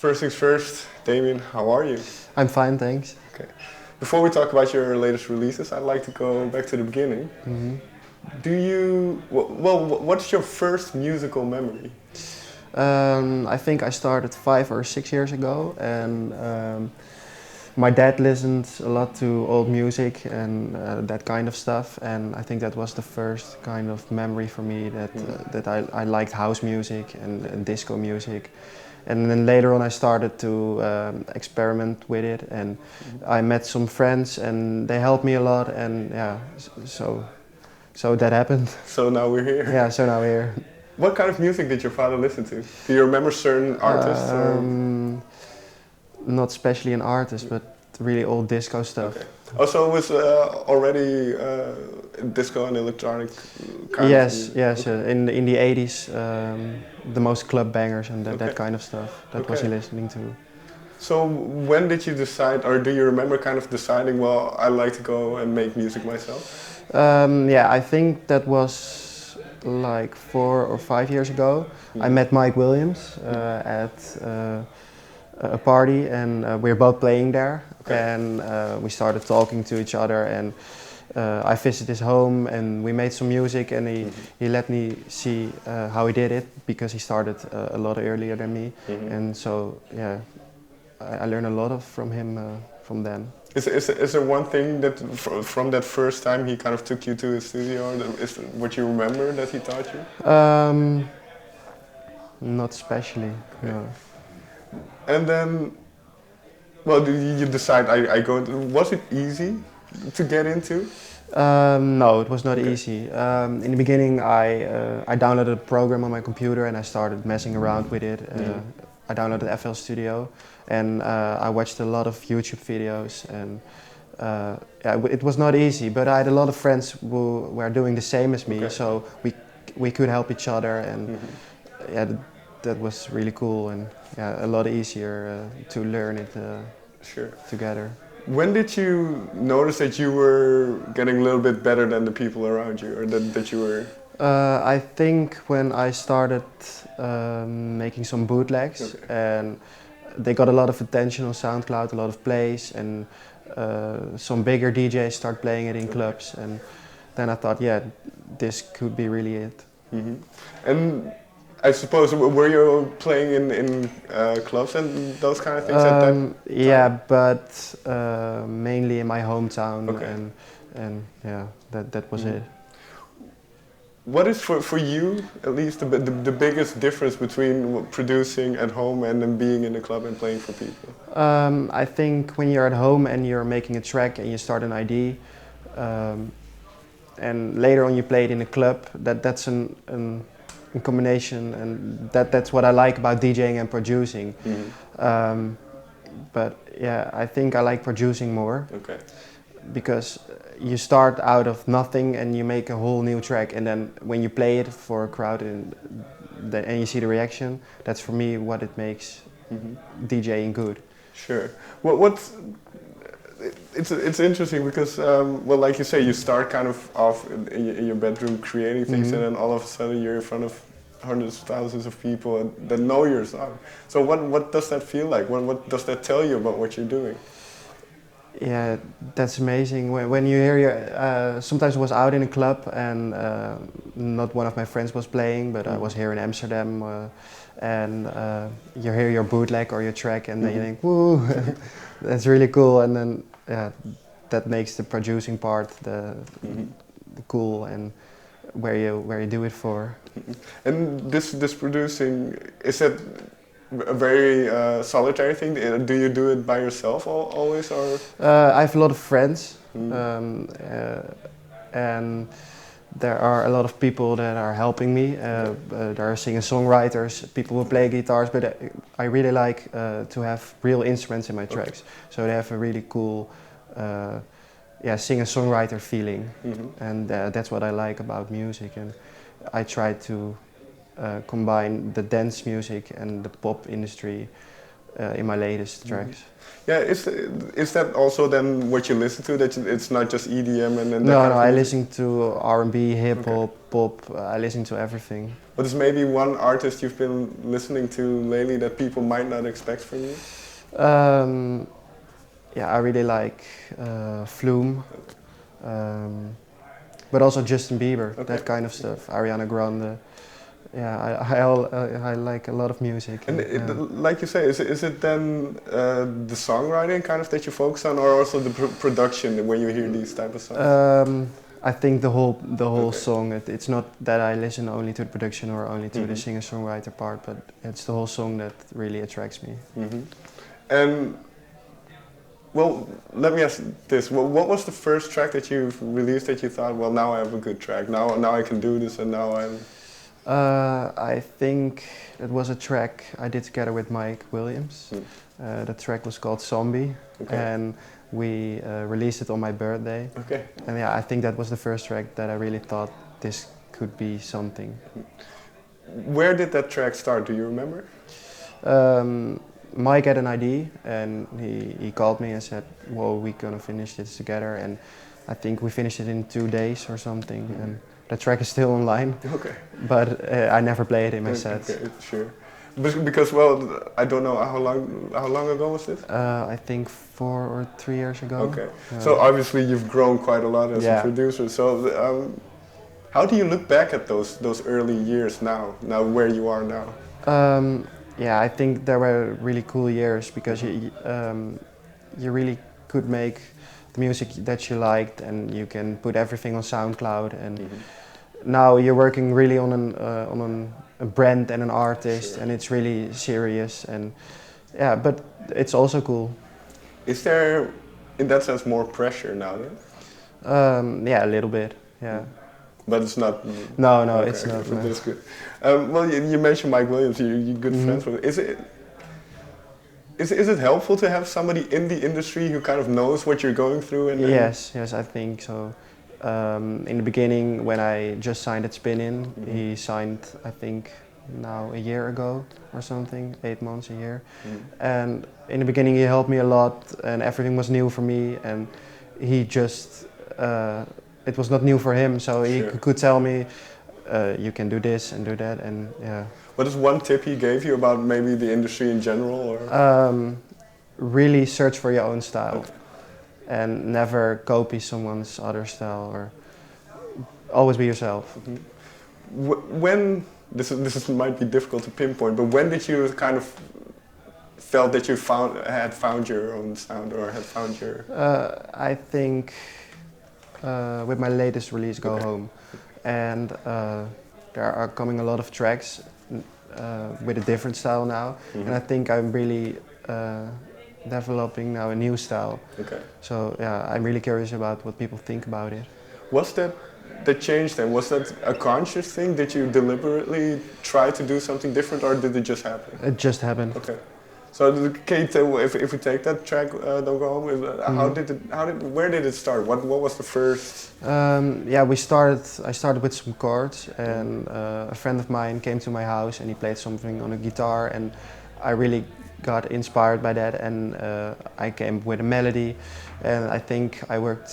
First things first, Damian, how are you? I'm fine, thanks. Okay. Before we talk about your latest releases, I'd like to go back to the beginning. Do you, what's your first musical memory? I think I started 5 or 6 years ago, and my dad listened a lot to old music and that kind of stuff, and I think that was the first kind of memory for me that I liked house music and disco music. And then later on I started to experiment with it, and I met some friends and they helped me a lot, and yeah, so that happened. So now we're here. Yeah, so now we're here. What kind of music did your father listen to? Do you remember certain artists? Not especially an artist, but really old disco stuff. Okay. Also, it was already disco and electronic kind Yes, of yes. Okay. In the 80s, the most club bangers and that kind of stuff. That was he Okay. listening to. So when did you decide, or do you remember kind of deciding, well, I like to go and make music myself? Yeah, I think that was like 4 or 5 years ago. I met Mike Williams at a party, and we were both playing there. Okay. And we started talking to each other, and I visited his home and we made some music, and he let me see how he did it, because he started a lot earlier than me. And so yeah, I learned a lot from him from then. Is there one thing that from that first time he kind of took you to his studio, or is what you remember that he taught you? Not especially, no. And then, well, you decide I go. Was it easy to get into? No, it was not easy. In the beginning, I downloaded a program on my computer and I started messing around with it. I downloaded FL Studio, and I watched a lot of YouTube videos, and yeah, it was not easy, but I had a lot of friends who were doing the same as me, so we could help each other, and yeah, that was really cool, and yeah, a lot easier to learn it together. When did you notice that you were getting a little bit better than the people around you, or that you were? I think when I started making some bootlegs, and they got a lot of attention on SoundCloud, a lot of plays, and some bigger DJs start playing it in clubs, and then I thought, yeah, this could be really it. And I suppose, were you playing in clubs and those kind of things at that time? Yeah, but mainly in my hometown, and yeah, that was it. What is for you, at least, the biggest difference between producing at home and then being in the club and playing for people? I think when you're at home and you're making a track and you start an ID, and later on you play it in a club, that's in combination, and that's what I like about DJing and producing. But yeah, I think I like producing more. Okay. Because you start out of nothing and you make a whole new track, and then when you play it for a crowd and you see the reaction, that's for me what it makes DJing good. Sure. It's interesting because, well, like you say, you start kind of off in your bedroom creating things, and then all of a sudden you're in front of hundreds of thousands of people that know your song. So what does that feel like? What does that tell you about what you're doing? Yeah, that's amazing. When you hear sometimes I was out in a club and not one of my friends was playing, but I was here in Amsterdam, and you hear your bootleg or your track, and then you think, woo, that's really cool, and then yeah, that makes the producing part the cool, and where you do it for. And this producing, is that a very solitary thing? Do you do it by yourself always, or? I have a lot of friends, and there are a lot of people that are helping me. There are singer-songwriters, people who play guitars, but I really like to have real instruments in my tracks. So they have a really cool singer-songwriter feeling, and that's what I like about music. And I try to combine the dance music and the pop industry in my latest tracks. Yeah, is that also then what you listen to? That it's not just EDM and that No, kind no, of I music? listen to R&B, hip hop, pop. I listen to everything. What is maybe one artist you've been listening to lately that people might not expect from you? Yeah, I really like Flume, but also Justin Bieber, that kind of stuff. Ariana Grande. Yeah, I like a lot of music. And like you say, is it then the songwriting kind of that you focus on, or also the production when you hear these type of songs? I think the whole song. It's not that I listen only to the production or only to the singer-songwriter part, but it's the whole song that really attracts me. And well, let me ask this: what was the first track that you released that you thought, well, now I have a good track. Now I can do this, and now I'm. I think it was a track I did together with Mike Williams. The track was called Zombie, and we released it on my birthday. And yeah, I think that was the first track that I really thought this could be something. Where did that track start? Do you remember? Mike had an idea, and he called me and said, "Well, we're gonna finish this together." And I think we finished it in 2 days or something. And the track is still online, but I never play it in my sets. Sure. Because well, I don't know how long ago was this? I think 4 or 3 years ago. So obviously you've grown quite a lot as a producer. So how do you look back at those early years now where you are now? Yeah, I think there were really cool years because you really could make the music that you liked, and you can put everything on SoundCloud. And now you're working really on a brand and an artist, and it's really serious. And yeah, but it's also cool. Is there, in that sense, more pressure now then? Yeah, a little bit. Yeah. But it's not. No, it's not. No. That's good. Well, you mentioned Mike Williams. You're good friends with. Is it helpful to have somebody in the industry who kind of knows what you're going through? Yes, I think so. In the beginning, when I just signed at Spin-In, he signed, I think, now a year ago or something, 8 months, a year. And in the beginning, he helped me a lot, and everything was new for me. And he just, it was not new for him, so he could tell me, you can do this and do that, and yeah. What is one tip he gave you about maybe the industry in general? Or? Really search for your own style. And never copy someone's other style, or always be yourself. When this might be difficult to pinpoint, but when did you kind of felt that you had found your own sound, or had found your? I think with my latest release, Go Home, and there are coming a lot of tracks with a different style now, and I think I'm really. Developing now a new style. So yeah, I'm really curious about what people think about it. Was that the change then? Was that a conscious thing? Did you deliberately try to do something different, or did it just happen? It just happened. So can you tell, if we take that track, Don't Go Home, where did it start? What was the first? Yeah, I started with some chords, and a friend of mine came to my house and he played something on a guitar, and I really got inspired by that, and I came with a melody, and I think I worked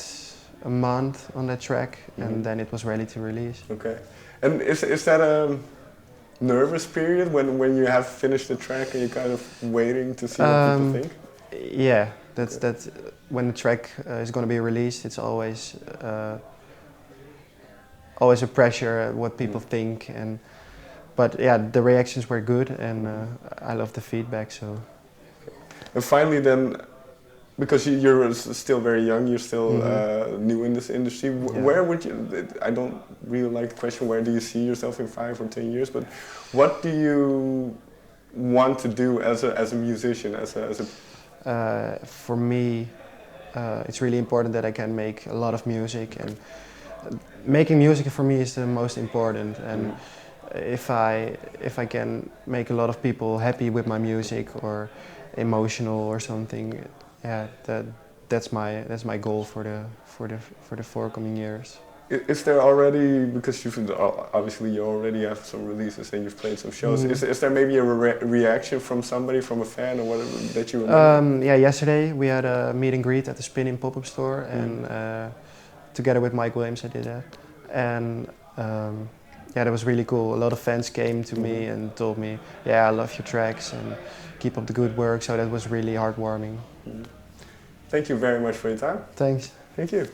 a month on that track, and then it was ready to release. And is that a nervous period when you have finished the track and you're kind of waiting to see what people think? Yeah, that's when the track is going to be released. It's always a pressure at what people think, and. But yeah, the reactions were good, and I love the feedback. So. And finally, then, because you're still very young, you're still new in this industry. Where would you? I don't really like the question. Where do you see yourself in 5 or 10 years? But what do you want to do as a musician? For me, it's really important that I can make a lot of music, and making music for me is the most important. And if I can make a lot of people happy with my music, or emotional or something, yeah, that's my goal for the forthcoming years. Is there already, because you've obviously you already have some releases and you've played some shows, is there maybe a reaction from somebody, from a fan or whatever that you remember? Yeah, yesterday we had a meet and greet at the Spin-In pop-up store, and together with Mike Williams I did that. And yeah, that was really cool. A lot of fans came to me and told me, yeah, I love your tracks and keep up the good work, so that was really heartwarming. Thank you very much for your time. Thanks. Thank you.